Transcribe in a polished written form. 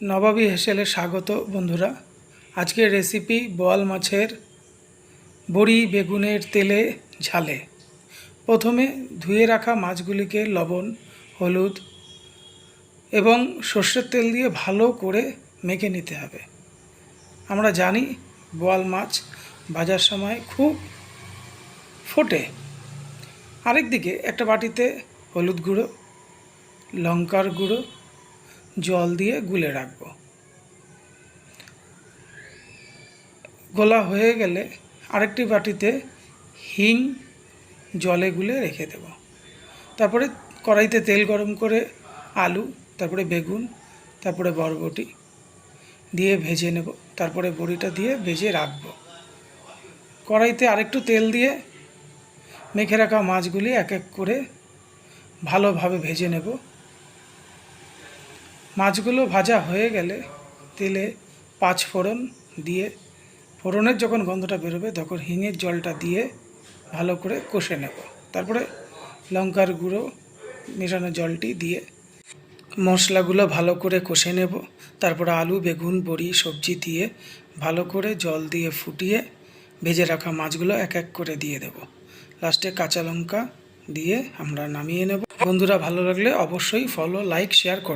নবাবী হেসেলে স্বাগত বন্ধুরা। আজকের রেসিপি বোয়াল মাছের বড়ি বেগুনের তেলে ঝালে। প্রথমে ধুয়ে রাখা মাছগুলিকে লবণ, হলুদ এবং সর্ষের তেল দিয়ে ভালো করে মেখে নিতে হবে। আমরা জানি বোয়াল মাছ ভাজার সময় খুব ফোটে। আরেকদিকে একটা বাটিতে হলুদ গুঁড়ো, লঙ্কার গুঁড়ো জল দিয়ে গুলে রাখবো। গোলা হয়ে গেলে আরেকটি বাটিতে হিং জলে গুলে রেখে দেব। তারপরে কড়াইতে তেল গরম করে আলু, তারপরে বেগুন, তারপরে বরবটি দিয়ে ভেজে নেব। তারপরে বড়িটা দিয়ে ভেজে রাখবো। কড়াইতে আরেকটু তেল দিয়ে মেখে রাখা মাছগুলি এক এক করে ভালোভাবে ভেজে নেব। মাছগুলো ভাজা হয়ে গেলে তেলে 5 ফোড়ন দিয়ে ফোড়নের যখন গন্ধটা বেরোবে তখন হিঙের জলটা দিয়ে ভালো করে কষে নেব। তারপরে লঙ্কার গুঁড়ো মেশানো জলটি দিয়ে মশলাগুলো ভালো করে কষে নেব। তারপরে আলু, বেগুন, বড়ি, সবজি দিয়ে ভালো করে জল দিয়ে ফুটিয়ে ভেজে রাখা মাছগুলো এক এক করে দিয়ে দেব। লাস্টে কাঁচা লঙ্কা দিয়ে আমরা নামিয়ে নেব। বন্ধুরা, ভালো লাগলে অবশ্যই ফলো, লাইক, শেয়ার করুন।